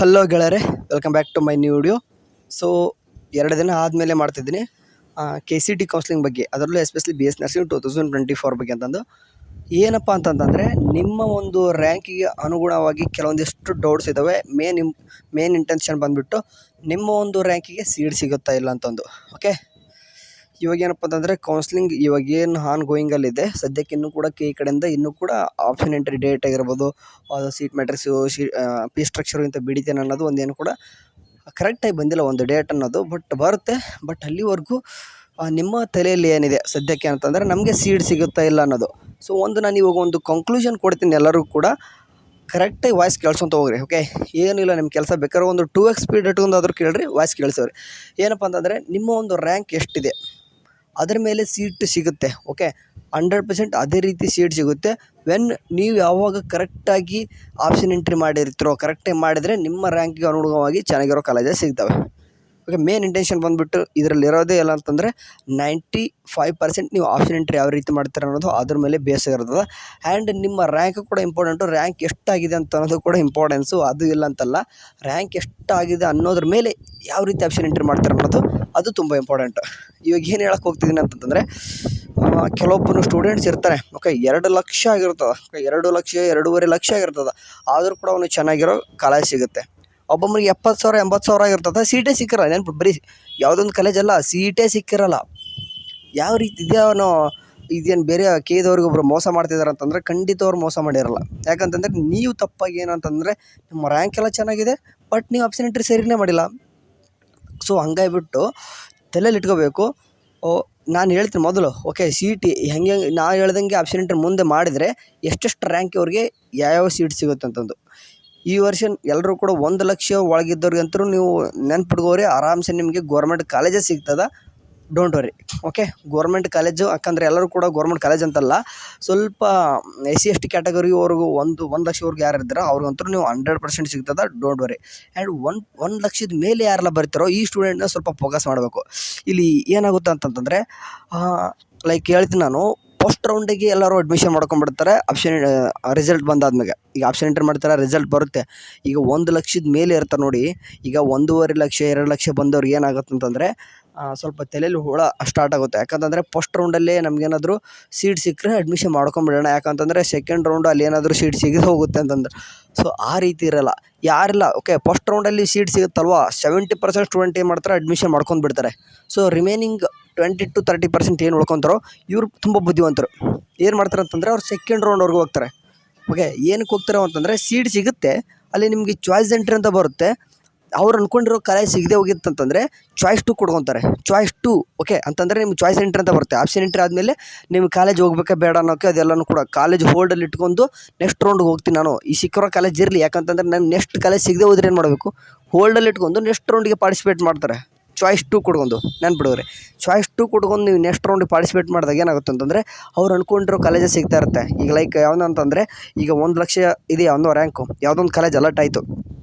Hello ಗೆಳೆಯರೆ, welcome back to my new video. So 2 ದಿನ ಆದಮೇಲೆ ಮಾಡ್ತಿದ್ದೀನಿ KCT ಕೌನ್ಸ್ಲಿಂಗ್ ಬಗ್ಗೆ, ಅದರಲ್ಲೂ ಎಸ್ಪೆಷಲಿ BS ನರ್ಸಿಂಗ್ 2024 ಬಗ್ಗೆ ಅಂತಂದು. ಏನಪ್ಪ ಅಂತಂತಂದರೆ, ನಿಮ್ಮ ಒಂದು ರ್ಯಾಂಕಿಗೆ ಅನುಗುಣವಾಗಿ ಕೆಲವೊಂದಿಷ್ಟು ಡೌಟ್ಸ್ ಇದ್ದಾವೆ. ಮೇನ್ ಇಂಟೆನ್ಷನ್ ಬಂದುಬಿಟ್ಟು ನಿಮ್ಮ ಒಂದು ರ್ಯಾಂಕಿಗೆ ಸೀಟ್ ಸಿಗುತ್ತಾ ಇಲ್ಲ ಅಂತಂದು. ಓಕೆ, ಇವಾಗೇನಪ್ಪ ಅಂತಂದರೆ ಕೌನ್ಸ್ಲಿಂಗ್ ಇವಾಗೇನು ಆನ್ ಗೋಯಿಂಗಲ್ಲಿದೆ ಸದ್ಯಕ್ಕೆ. ಇನ್ನೂ ಕೂಡ KE ಕಡೆಯಿಂದ ಇನ್ನೂ ಕೂಡ ಆಪ್ಷನ್ ಎಂಟ್ರಿ ಡೇಟ್ ಆಗಿರ್ಬೋದು, ಸೀಟ್ ಮ್ಯಾಟ್ರಿಕ್ಸು, ಫೀಸ್ ಸ್ಟ್ರಕ್ಚರು ಇಂಥ ಬಿಡಿತೇನೆ ಅನ್ನೋದು ಒಂದೇನು ಕೂಡ ಕರೆಕ್ಟಾಗಿ ಬಂದಿಲ್ಲ ಒಂದು ಡೇಟ್ ಅನ್ನೋದು. ಬಟ್ ಬರುತ್ತೆ. ಬಟ್ ಅಲ್ಲಿವರೆಗೂ ನಿಮ್ಮ ತಲೆಯಲ್ಲಿ ಏನಿದೆ ಸದ್ಯಕ್ಕೆ ಅಂತಂದರೆ ನಮಗೆ ಸೀಟ್ ಸಿಗುತ್ತಾ ಇಲ್ಲ ಅನ್ನೋದು. ಸೊ ನಾನು ಇವಾಗ ಒಂದು ಕಂಕ್ಲೂಷನ್ ಕೊಡ್ತೀನಿ ಎಲ್ಲರಿಗೂ ಕೂಡ. ಕರೆಕ್ಟಾಗಿ ವಾಯ್ಸ್ ಕೇಳಿಸ್ಕೊಂತ ಹೋಗ್ರಿ. ಓಕೆ, ಏನಿಲ್ಲ, ನಿಮ್ಮ ಕೆಲಸ ಬೇಕಾದ್ರೆ ಒಂದು 2x ಸ್ಪೀಡ್ ಇಟ್ಕೊಂಡಾದ್ರೂ ಕೇಳ್ರಿ, ವಾಯ್ಸ್ ಕೇಳಿಸೋರಿ. ಏನಪ್ಪ ಅಂತಂದರೆ ನಿಮ್ಮ ಒಂದು ರ್ಯಾಂಕ್ ಎಷ್ಟಿದೆ ಅದ್ರ ಮೇಲೆ ಸೀಟ್ ಸಿಗುತ್ತೆ. ಓಕೆ, 100% ಅದೇ ರೀತಿ ಸೀಟ್ ಸಿಗುತ್ತೆ ವೆನ್ ನೀವು ಯಾವಾಗ ಕರೆಕ್ಟಾಗಿ ಆಪ್ಷನ್ ಎಂಟ್ರಿ ಮಾಡಿರ್ತೀರೋ. ಕರೆಕ್ಟಾಗಿ ಮಾಡಿದರೆ ನಿಮ್ಮ ರ್ಯಾಂಕಿಗೆ ಅನುಗುಣವಾಗಿ ಚೆನ್ನಾಗಿರೋ ಕಾಲೇಜಸ್ ಸಿಗ್ತವೆ. ಓಕೆ, ಮೇನ್ ಇಂಟೆನ್ಷನ್ ಬಂದುಬಿಟ್ಟು ಇದರಲ್ಲಿ ಇರೋದೇ ಇಲ್ಲ ಅಂತಂದರೆ 95% ನೀವು ಆಪ್ಷನ್ ಎಂಟ್ರಿ ಯಾವ ರೀತಿ ಮಾಡ್ತೀರ ಅನ್ನೋದು ಅದ್ರ ಮೇಲೆ ಬೇಸ್ ಇರ್ತದೆ. ಆ್ಯಂಡ್ ನಿಮ್ಮ ರ್ಯಾಂಕ್ ಕೂಡ ಇಂಪಾರ್ಟೆಂಟು. ರ್ಯಾಂಕ್ ಎಷ್ಟಾಗಿದೆ ಅಂತ ಅನ್ನೋದು ಕೂಡ ಇಂಪಾರ್ಟೆನ್ಸು. ಅದು ಇಲ್ಲ ಅಂತಲ್ಲ, ರ್ಯಾಂಕ್ ಎಷ್ಟಾಗಿದೆ ಅನ್ನೋದ್ರ ಮೇಲೆ ಯಾವ ರೀತಿ ಆಪ್ಷನ್ ಎಂಟ್ರಿ ಮಾಡ್ತಾರೆ ಅನ್ನೋದು ಅದು ತುಂಬ ಇಂಪಾರ್ಟೆಂಟ್. ಇವಾಗ ಏನು ಹೇಳಕ್ಕೆ ಹೋಗ್ತಿದ್ದೀನಿ ಅಂತಂದರೆ, ಕೆಲವೊಬ್ಬರು ಸ್ಟೂಡೆಂಟ್ಸ್ ಇರ್ತಾರೆ. ಓಕೆ, 2 ಲಕ್ಷ ಆಗಿರ್ತದೆ. 2 ಲಕ್ಷ 2.5 ಲಕ್ಷ ಆಗಿರ್ತದೆ. ಆದರೂ ಕೂಡ ಅವನು ಚೆನ್ನಾಗಿರೋ ಕಾಲೇಜ್ ಸಿಗುತ್ತೆ. ಒಬ್ಬೊಬ್ಬರಿಗೆ 70,000 80,000 ಆಗಿರ್ತದೆ, ಸೀಟೇ ಸಿಕ್ಕಿರಲ್ಲ. ನೆನಪು, ಬರೀ ಯಾವುದೊಂದು ಕಾಲೇಜಲ್ಲ, ಸೀಟೇ ಸಿಕ್ಕಿರಲ್ಲ. ಯಾವ ರೀತಿ ಇದೆಯೋ ಇದೇನು ಬೇರೆ KEದವ್ರಿಗೆ ಒಬ್ಬರು ಮೋಸ ಮಾಡ್ತಿದ್ದಾರೆ ಅಂತಂದರೆ ಖಂಡಿತ ಅವ್ರು ಮೋಸ ಮಾಡಿರಲ್ಲ. ಯಾಕಂತಂದರೆ ನೀವು ತಪ್ಪಾಗಿ ಏನಂತಂದರೆ ನಿಮ್ಮ ರ್ಯಾಂಕ್ ಎಲ್ಲ ಚೆನ್ನಾಗಿದೆ, ಬಟ್ ನೀವು ಆಪ್ಷನ್ ಎಂಟ್ರಿ ಸರಿನೇ ಮಾಡಿಲ್ಲ. ಸೊ ಹಂಗಾಗಿಬಿಟ್ಟು ತಲೆಯಲ್ಲಿ ಇಟ್ಕೋಬೇಕು. ನಾನು ಹೇಳ್ತೀನಿ ಮೊದಲು. ಓಕೆ, CT ಹೆಂಗೆ ನಾನು ಹೇಳ್ದಂಗೆ ಆಪ್ಷನ್ ಎಂಟ್ರಿ ಮುಂದೆ ಮಾಡಿದರೆ ಎಷ್ಟೆಷ್ಟು ರ್ಯಾಂಕ್ ಅವ್ರಿಗೆ ಯಾವ್ಯಾವ ಸೀಟ್ ಸಿಗುತ್ತೆ ಅಂತಂದು. ಈ ವರ್ಷ ಎಲ್ಲರೂ ಕೂಡ 1 ಲಕ್ಷ ಒಳಗಿದ್ದವ್ರಿಗಂತೂ ನೀವು ನೆನ್ಪಿಟ್ಕೋರಿ, ಆರಾಮ್ಸೆ ನಿಮಗೆ ಗೋರ್ಮೆಂಟ್ ಕಾಲೇಜೇ ಸಿಗ್ತದೆ. Don't worry. Okay, government college, ಯಾಕಂದರೆ ಎಲ್ಲರೂ ಕೂಡ ಗೋರ್ಮೆಂಟ್ ಕಾಲೇಜ್ ಅಂತಲ್ಲ, ಸ್ವಲ್ಪ SC ST ಕ್ಯಾಟಗರಿವರೆಗೂ 1 ಲಕ್ಷವರೆಗೂ ಯಾರು ಇರ್ತಾರೋ ಅವ್ರಿಗಂತೂ ನೀವು 100% ಸಿಗ್ತದೆ. Don't worry. ಆ್ಯಂಡ್ 1 ಲಕ್ಷದ ಮೇಲೆ ಯಾರೆಲ್ಲ ಬರ್ತಾರೋ ಈ ಸ್ಟೂಡೆಂಟ್ನ ಸ್ವಲ್ಪ ಫೋಕಸ್ ಮಾಡಬೇಕು. ಇಲ್ಲಿ ಏನಾಗುತ್ತೆ ಅಂತಂತಂದರೆ, ಲೈಕ್ ಹೇಳ್ತೀನಿ ನಾನು, ಫಸ್ಟ್ ರೌಂಡಿಗೆ ಎಲ್ಲರೂ ಅಡ್ಮಿಷನ್ ಮಾಡ್ಕೊಂಡ್ಬಿಡ್ತಾರೆ ಆಪ್ಷನ್ ರಿಸಲ್ಟ್ ಬಂದಾದ್ಮೇಲೆ. ಈಗ ಆಪ್ಷನ್ ಎಂಟ್ರಿ ಮಾಡ್ತಾರೆ, ರಿಸಲ್ಟ್ ಬರುತ್ತೆ. ಈಗ 1 ಲಕ್ಷದ ಮೇಲೆ ಇರ್ತಾರೆ ನೋಡಿ. ಈಗ 1.5 ಲಕ್ಷ 2 ಲಕ್ಷ ಬಂದವ್ರಿಗೆ ಏನಾಗುತ್ತೆ ಅಂತಂದರೆ ಸ್ವಲ್ಪ ತಲೆಯಲ್ಲಿ ಹುಳ ಸ್ಟಾರ್ಟ್ ಆಗುತ್ತೆ. ಯಾಕಂತಂದರೆ ಫಸ್ಟ್ ರೌಂಡಲ್ಲೇ ನಮಗೇನಾದರೂ ಸೀಟ್ ಸಿಕ್ಕರೆ ಅಡ್ಮಿಷನ್ ಮಾಡ್ಕೊಂಬಿಡೋಣ, ಯಾಕಂತಂದರೆ ಸೆಕೆಂಡ್ ರೌಂಡು ಅಲ್ಲಿ ಏನಾದರೂ ಸೀಟ್ ಸಿಗದೆ ಹೋಗುತ್ತೆ ಅಂತಂದ್ರೆ. ಸೊ ಆ ರೀತಿ ಇರೋಲ್ಲ, ಯಾರಿಲ್ಲ. ಓಕೆ, ಫಸ್ಟ್ ರೌಂಡಲ್ಲಿ ಸೀಟ್ ಸಿಗುತ್ತಲ್ವ, 70% ಸ್ಟೂಡೆಂಟ್ ಏನು ಮಾಡ್ತಾರೆ, ಅಡ್ಮಿಷನ್ ಮಾಡ್ಕೊಂಡು ಬಿಡ್ತಾರೆ. ಸೊ ರಿಮೈನಿಂಗ್ 20 to 30% ಏನು ಉಳ್ಕೊತಾರೋ ಇವ್ರು ತುಂಬ ಬುದ್ಧಿವಂತರು. ಏನು ಮಾಡ್ತಾರೆ ಅಂತಂದರೆ ಅವ್ರು ಸೆಕೆಂಡ್ ರೌಂಡ್ವರೆಗೂ ಹೋಗ್ತಾರೆ. ಓಕೆ, ಏನಕ್ಕೆ ಹೋಗ್ತಾರೆ ಅಂತಂದರೆ ಸೀಟ್ ಸಿಗುತ್ತೆ, ಅಲ್ಲಿ ನಿಮಗೆ ಚಾಯ್ಸ್ ಎಂಟ್ರಿ ಅಂತ ಬರುತ್ತೆ. ಅವ್ರು ಅಂದ್ಕೊಂಡಿರೋ ಕಾಲೇಜ್ ಸಿಗದೆ ಹೋಗಿತ್ತಂತಂದರೆ ಚಾಯ್ಸ್ 2 ಕೊಡ್ಕೊತಾರೆ. ಚಾಯ್ಸ್ 2 ಓಕೆ ಅಂತಂದರೆ ನಿಮ್ಗೆ ಚಾಯ್ಸ್ ಎಂಟ್ರಿ ಅಂತ ಬರುತ್ತೆ. ಆಪ್ಷನ್ ಎಂಟ್ರಿ ಆದಮೇಲೆ ನಿಮ್ಗೆ ಕಾಲೇಜ್ ಹೋಗ್ಬೇಕಾ ಬೇಡ ಅನ್ನೋಕ್ಕೆ ಅದೆಲ್ಲನೂ ಕೂಡ ಕಾಲೇಜ್ ಹೋಲ್ಡಲ್ಲಿ ಇಟ್ಕೊಂಡು ನೆಕ್ಸ್ಟ್ ರೌಂಡ್ಗೆ ಹೋಗ್ತೀನಿ ನಾನು, ಈ ಸಿಕ್ಕಿರೋ ಕಾಲೇಜ್ ಇರಲಿ. ಯಾಕಂತಂದರೆ ನಾನು ನೆಕ್ಸ್ಟ್ ಕಾಲೇಜ್ ಸಿಗದೆ ಹೋದ್ರೆ ಏನು ಮಾಡಬೇಕು, ಹೋಲ್ಡಲ್ಲಿ ಇಟ್ಕೊಂಡು ನೆಕ್ಸ್ಟ್ ರೌಂಡಿಗೆ ಪಾರ್ಟಿಸಿಪೇಟ್ ಮಾಡ್ತಾರೆ. ಚಾಯ್ಸ್ 2 ಕೊಡ್ಕೊಂಡು ನೆನ್ಪಿಡೋರಿ. ಚಾಯ್ಸ್ 2 ಕೊಡ್ಕೊಂಡು ನೀವು ನೆಕ್ಸ್ಟ್ ರೌಂಡಿಗೆ ಪಾರ್ಟಿಸಿಪೇಟ್ ಮಾಡಿದಾಗ ಏನಾಗುತ್ತೆ ಅಂತಂದರೆ ಅವ್ರು ಅಂದ್ಕೊಂಡಿರೋ ಕಾಲೇಜಸ್ ಸಿಗ್ತಾ ಇರುತ್ತೆ. ಈಗ ಲೈಕ್ ಯಾವುದಂತಂದರೆ, ಈಗ 1 ಲಕ್ಷ ಇದೆ ಯಾವುದೋ ರ್ಯಾಂಕು, ಯಾವುದೊಂದು ಕಾಲೇಜ್ ಅಲರ್ಟ್ ಆಯಿತು,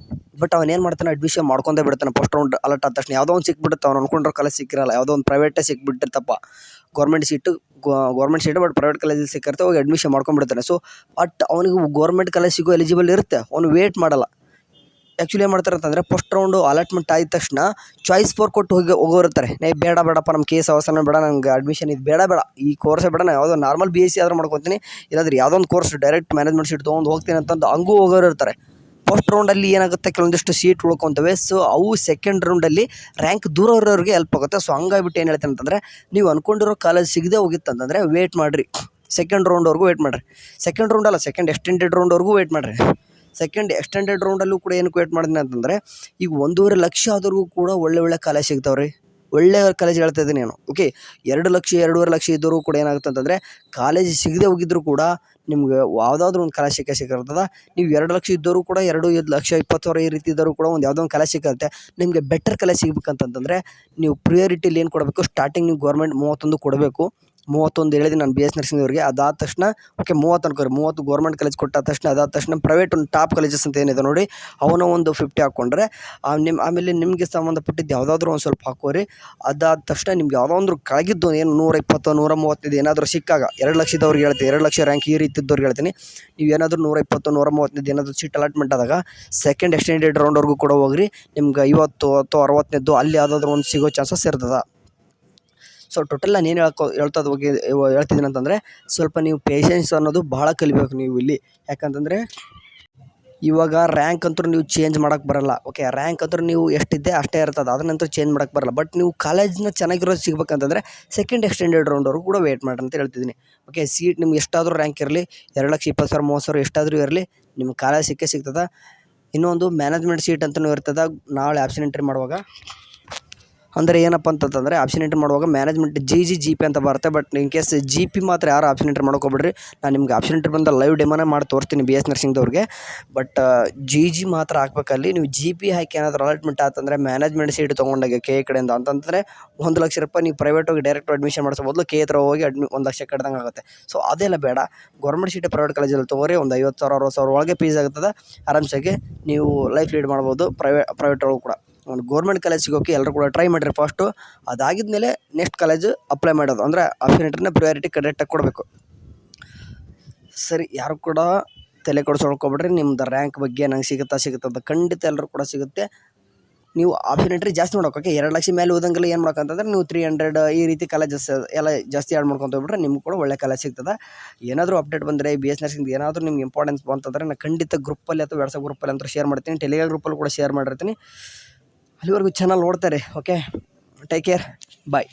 ಬಟ್ ಅವನೇನು ಮಾಡ್ತಾನೆ, ಅಡ್ಮಿಷನ್ ಮಾಡ್ಕೊಂಡೇ ಬಿಡ್ತಾನೆ. ಫಸ್ಟ್ ರೌಂಡ್ ಅಲರ್ಟ್ ಆದ ತಕ್ಷಣ ಯಾವುದೋ ಒಂದು ಸಿಕ್ಬಿಡುತ್ತೆ, ಅವ್ನು ಅಂದ್ಕೊಂಡಿರೋ ಕಾಲೇಜ್ ಸಿಕ್ಕಿರಲ್ಲ, ಯಾವುದೋ ಒಂದು ಪ್ರೈವೇಟೇ ಸಿಕ್ಬಿಟ್ಟಿರ್ತಪ್ಪ. ಗೌರ್ಮೆಂಟ್ ಸೀಟು ಬಟ್ ಪ್ರೈವೇಟ್ ಕಾಲೇಜಲ್ಲಿ ಸಿಕ್ಕಿರುತ್ತೆ, ಹೋಗಿ ಅಡ್ಮಿಷನ್ ಮಾಡ್ಕೊಂಡ್ಬಿಡ್ತಾನೆ. ಸೊ ಬಟ್ ಅವನಿಗೆ ಗೌರ್ಮೆಂಟ್ ಕಾಲೇಜ್ ಸಿಗೋ ಎಲಿಜಿಬಲ್ ಇರುತ್ತೆ, ಅವನು ವೇಟ್ ಮಾಡಲ್ಲ. ಆ್ಯಕ್ಚುಲಿ ಏನು ಮಾಡ್ತಾರೆ ಅಂತಂದರೆ ಫಸ್ಟ್ ರೌಂಡು ಅಲಾಟ್ಮೆಂಟ್ ಆದ ತಕ್ಷಣ ಚಾಯ್ಸ್ 4 ಕೊಟ್ಟು ಹೋಗಿರ್ತಾರೆ. ಬೇಡಪ್ಪ ನಮ್ಮ ಕೇಸ್ ಅವಸರ ಬೇಡ, ನನಗೆ ಅಡ್ಮಿಷನ್ ಇದು ಬೇಡ, ಈ ಕೋರ್ಸೇ ಬೇಡ, ನಾನು ಯಾವುದೋ ನಾರ್ಮಲ್ BSc ಆದರೂ ಮಾಡ್ಕೊತೀನಿ, ಇಲ್ಲಾಂದ್ರೆ ಯಾವುದೊಂದು ಕೋರ್ಸ್ ಡೈರೆಕ್ಟ್ ಮ್ಯಾನೇಜ್ಮೆಂಟ್ ಸೀಟ್ ತೊಗೊಂಡು ಹೋಗ್ತೀನಿ ಅಂತಂದು ಹಂಗೂ ಹೋಗೋರು ಇರ್ತಾರೆ. ಫಸ್ಟ್ ರೌಂಡಲ್ಲಿ ಏನಾಗುತ್ತೆ, ಕೆಲವೊಂದಿಷ್ಟು ಸೀಟ್ ಉಳ್ಕೊತವೆ. ಸೊ ಅವು ಸೆಕೆಂಡ್ ರೌಂಡಲ್ಲಿ ರ್ಯಾಂಕ್ ದೂರ ಇರೋರಿಗೆ ಹೆಲ್ಪ್ ಆಗುತ್ತೆ. ಸೊ ಹಂಗಾಗಿಬಿಟ್ಟು ಏನು ಹೇಳ್ತೀನಿ ಅಂತಂದರೆ, ನೀವು ಅಂದ್ಕೊಂಡಿರೋ ಕಾಲೇಜ್ ಸಿಗದೆ ಹೋಗಿತ್ತಂತಂದರೆ ವೇಟ್ ಮಾಡಿರಿ, ಸೆಕೆಂಡ್ ರೌಂಡ್ವರೆಗೂ ವೇಟ್ ಮಾಡಿರಿ. ಸೆಕೆಂಡ್ ರೌಂಡ್ ಅಲ್ಲ, ಸೆಕೆಂಡ್ ಎಕ್ಸ್ಟೆಂಡೆಡ್ ರೌಂಡ್ವರೆಗೂ ವೇಟ್ ಮಾಡಿರಿ. ಸೆಕೆಂಡ್ ಎಕ್ಸ್ಟೆಂಡೆಡ್ ರೌಂಡಲ್ಲೂ ಕೂಡ ಏನಕ್ಕೆ ವೇಟ್ ಮಾಡಿದ್ದೀನಿ ಅಂತಂದರೆ, ಈಗ 1.5 ಲಕ್ಷ ಆದ್ರೂ ಕೂಡ ಒಳ್ಳೆ ಕಾಲೇಜ್ ಸಿಗ್ತಾವ್ರಿ. ಒಳ್ಳೆ ಕಾಲೇಜ್ ಹೇಳ್ತಾ ಇದ್ದೀನಿ ನಾನು. ಓಕೆ, 2 ಲಕ್ಷ 2.5 ಲಕ್ಷ ಇದ್ದವರು ಕೂಡ ಏನಾಗುತ್ತೆ ಅಂತಂದರೆ ಕಾಲೇಜ್ ಸಿಗದೆ ಹೋಗಿದ್ರು ಕೂಡ ನಿಮ್ಗೆ ಯಾವುದಾದ್ರೂ ಒಂದು ಕಾಲೇಜ್ ಸಿಕ್ಕಿರ್ತದೆ. ನೀವು 2 ಲಕ್ಷ ಇದ್ದವರು ಕೂಡ 2 ಲಕ್ಷ 20,000 ಈ ರೀತಿ ಇದ್ದವರು ಕೂಡ ಒಂದು ಯಾವುದೋ ಒಂದು ಕಾಲೇಜ್ ಸಿಕ್ಕುತ್ತೆ. ನಿಮಗೆ ಬೆಟರ್ ಕಾಲೇಜ್ ಸಿಗ್ಬೇಕಂತಂದರೆ ನೀವು ಪ್ರಿಯಾರಿಟಿಲಿ ಏನು ಕೊಡಬೇಕು, ಸ್ಟಾರ್ಟಿಂಗ್ ನೀವು ಗೌರ್ಮೆಂಟ್ 31 ಕೊಡಬೇಕು. 31 ಹೇಳಿದ್ದೀನಿ ನಾನು ಬಿ ಎಸ್ ನರ್ಸಿಂಗ್ದವ್ರಿಗೆ. ಅದಾದ ತಕ್ಷಣ ಓಕೆ 30 ಅನ್ಕೋರಿ, 30 ಗೌರ್ಮೆಂಟ್ ಕಾಲೇಜ್ ಕೊಟ್ಟಾದ ತಕ್ಷಣ ಅದಾದ ತಕ್ಷಣ ಪ್ರೈವೇಟ್ ಒಂದು ಟಾಪ್ ಕಾಲೇಜಸ್ ಅಂತ ಏನಿದೆ ನೋಡಿ ಅವನ್ನ ಒಂದು 50 ಹಾಕ್ಕೊಂಡ್ರೆ ಆಮೇಲೆ ನಿಮಗೆ ಸಂಬಂಧಪಟ್ಟಿದ್ದು ಯಾವುದಾದ್ರೂ ಒಂದು ಸ್ವಲ್ಪ ಹಾಕೋರಿ. ಅದಾದ ತಕ್ಷಣ ನಿಮ್ಗೆ ಯಾವುದೋ ಒಂದು ಕೆಳಗಿದ್ದು ಏನು 120 130 ಏನಾದರೂ ಸಿಕ್ಕಾಗ 2 ಲಕ್ಷದವ್ರಿಗೆ ಹೇಳ್ತೀನಿ, 2 ಲಕ್ಷ ರ್ಯಾಂಕ್ ಈ ರೀತಿ ಇದ್ದವ್ರಿಗೆ ಹೇಳ್ತೀನಿ, ನೀವು ಏನಾದರೂ 120 130 ಏನಾದರೂ ಸೀಟ್ ಅಲಾಟ್ಮೆಂಟ್ ಆದಾಗ ಸೆಕೆಂಡ್ ಎಕ್ಸ್ಟೆಂಡೆಡ್ ರೌಂಡ್ವರೆಗೂ ಕೂಡ ಹೋಗ್ರಿ. ನಿಮ್ಗೆ 50 ಅಥವಾ 60 ಅಲ್ಲಿ ಯಾವುದಾದ್ರೂ ಒಂದು ಸಿಗೋ ಚಾನ್ಸಸ್ ಇರ್ತದೆ. ಸೊ ಟೋಟಲ್ ನಾನು ಏನು ಹೇಳ್ತದ ಬಗ್ಗೆ ಹೇಳ್ತಿದ್ದೀನಿ ಅಂತಂದರೆ, ಸ್ವಲ್ಪ ನೀವು ಪೇಷನ್ಸ್ ಅನ್ನೋದು ಭಾಳ ಕಲಿಬೇಕು ನೀವು ಇಲ್ಲಿ. ಯಾಕಂತಂದರೆ ಇವಾಗ ರ್ಯಾಂಕ್ ಅಂತೂ ನೀವು ಚೇಂಜ್ ಮಾಡೋಕ್ಕೆ ಬರೋಲ್ಲ. ಓಕೆ, ರ್ಯಾಂಕ್ ಅಂತೂ ನೀವು ಎಷ್ಟಿದ್ದೆ ಅಷ್ಟೇ ಇರ್ತದೆ, ಅದರ ನಂತರ ಚೇಂಜ್ ಮಾಡೋಕ್ಕೆ ಬರೋಲ್ಲ. ಬಟ್ ನೀವು ಕಾಲೇಜ್ನ ಚೆನ್ನಾಗಿರೋದು ಸಿಗ್ಬೇಕಂತಂದರೆ ಸೆಕೆಂಡ್ ಎಕ್ಸ್ಟೆಂಡೆಡ್ ರೌಂಡ್ವರೆಗೂ ಕೂಡ ವೇಟ್ ಮಾಡಿರಿ ಅಂತ ಹೇಳ್ತಿದ್ದೀನಿ. ಓಕೆ, ಸೀಟ್ ನಿಮ್ಗೆ ಎಷ್ಟಾದರೂ ರ್ಯಾಂಕ್ ಇರಲಿ, 2,20,000 30,000 ಎಷ್ಟಾದರೂ ಇರಲಿ, ನಿಮ್ಮ ಕಾಲೇಜ್ ಸಿಗ್ತದೆ. ಇನ್ನೊಂದು ಮ್ಯಾನೇಜ್ಮೆಂಟ್ ಸೀಟ್ ಅಂತಲೂ ಇರ್ತದೆ. ನಾಳೆ ಆಪ್ಷನ್ ಎಂಟ್ರಿ ಮಾಡುವಾಗ ಅಂದರೆ ಏನಪ್ಪ ಅಂತಂದರೆ, ಆಪ್ಷನ್ ಎಂಟ್ರಿ ಮಾಡುವಾಗ ಮ್ಯಾನೇಜ್ಮೆಂಟ್ ಜಿ ಪಿ ಅಂತ ಬರುತ್ತೆ. But in case G P ಮಾತ್ರ ಯಾರು ಆಪ್ಷನ್ ಎಂಟ್ರಿ ಮಾಡ್ಕೊಬಿಡ್ರಿ. ನಾನು ನಿಮ್ಗೆ ಆಪ್ಷನ್ ಎಂಟ್ರಿ ಬಂದ ಲೈವ್ ಡೆಮೋನೇ ಮಾಡಿ ತೋರಿಸ್ತೀನಿ ಬಿ ಎಸ್ ನರ್ಸಿಂಗ್ದವ್ರಿಗೆ. ಬಟ್ ಜಿ ಮಾತ್ರ ಹಾಕ್ಬೇಕಲ್ಲಿ. ನೀವು ಜಿ ಪಿ ಹಾಕಿ ಏನಾದರೂ ಅಲಾಟ್ಮೆಂಟ್ ಆತಂದರೆ ಮ್ಯಾನೇಜ್ಮೆಂಟ್ ಸೀಟ್ ತೊಗೊಂಡಾಗ ಕೆ ಕಡೆಯಿಂದ ಅಂತಂದರೆ 1 ಲಕ್ಷ ರೂಪಾಯಿ ನೀವು ಪ್ರೈವೇಟ್ ಹೋಗಿ ಡೈರೆಕ್ಟ್ ಅಡ್ಮಿಷನ್ ಮಾಡಿಸೋ ಬದಲು ಕೆ ಹತ್ರ ಹೋಗಿ 1 ಲಕ್ಷ ಕಟ್ಟಿದಂಗೆ ಆಗುತ್ತೆ. ಸೊ ಅದೆಲ್ಲ ಬೇಡ, ಗೌರ್ಮೆಂಟ್ ಸೀಟ್ ಪ್ರೈವೇಟ್ ಕಾಲೇಜಲ್ಲಿ ತೊಗೊರಿ. ಒಂದು 50,000 60,000 ಒಳಗೆ ಫೀಸ್ ಆಗುತ್ತದೆ. ಆರಾಮ್ಸಾಗಿ ನೀವು ಲೈಫ್ ಲೀಡ್ ಮಾಡ್ಬೋದು ಪ್ರೈವೇಟ್ ಒಳಗೂ ಕೂಡ. ಒಂದು ಗೌರ್ಮೆಂಟ್ ಕಾಲೇಜ್ ಸಿಗೋಕ್ಕೆ ಎಲ್ಲರೂ ಕೂಡ ಟ್ರೈ ಮಾಡಿರಿ ಫಸ್ಟು. ಅದಾಗಿದ್ಮೇಲೆ ನೆಕ್ಸ್ಟ್ ಕಾಲೇಜು ಅಪ್ಲೈ ಮಾಡೋದು, ಅಂದರೆ ಆಪ್ಷನ್ ಎಂಟ್ರಿನ ಪ್ರಿಯಾರಿಟಿ ಕರೆಕ್ಟಾಗಿ ಕೊಡಬೇಕು. ಸರಿ, ಯಾರು ಕೂಡ ತಲೆ ಕೆಡಿಸ್ಕೊಳ್ಕೊಬಿಡ್ರಿ. ನಿಮ್ದು ರ್ಯಾಂಕ್ ಬಗ್ಗೆ ನಂಗೆ ಸಿಗುತ್ತಾ ಅಂತ ಖಂಡಿತ ಎಲ್ಲರೂ ಕೂಡ ಸಿಗುತ್ತೆ. ನೀವು ಆಪ್ಷನ್ ಎಂಟ್ರಿ ಜಾಸ್ತಿ ಮಾಡೋಕೆ 2 ಲಕ್ಷ ಮೇಲೆ ಓದಂಗೆಲ್ಲ ಏನು ಮಾಡೋಕ್ಕಂತಂದ್ರೆ ನೀವು 300 ಈ ರೀತಿ ಕಾಲೇಜಸ್ ಎಲ್ಲ ಜಾಸ್ತಿ ಆ್ಯಡ್ ಮಾಡ್ಕೊತ ಹೋಗ್ಬಿಟ್ರೆ ನಿಮ್ಗೆ ಕೂಡ ಒಳ್ಳೆ ಕಾಲೇಜ್ ಸಿಗ್ತದೆ. ಏನಾದರೂ ಅಪ್ಡೇಟ್ ಬಂದರೆ ಬಿ ಎಸ್ ನರ್ಸಿಂಗ್ ಏನಾದರೂ ನಿಮ್ಗೆ ಇಂಪಾರ್ಟೆನ್ಸ್ ಬಂತಂದರೆ ನಾನು ಖಂಡಿತ ಗ್ರೂಪಲ್ಲಿ ಅಥವಾ ವಾಟ್ಸಪ್ ಗ್ರೂಪಲ್ಲಿ ಅಂತ ಶೇರ್ ಮಾಡ್ತೀನಿ. ಟೆಲಿಗ್ರಾಮ್ ಗ್ರೂಪಲ್ಲಿ ಕೂಡ ಶೇರ್ ಮಾಡಿರ್ತೀನಿ. ಅಲ್ಲಿವರೆಗೂ ಚಾನಲ್ ನೋಡ್ತಾರೆ. ಓಕೆ, ಟೇಕ್ ಕೇರ್, ಬಾಯ್.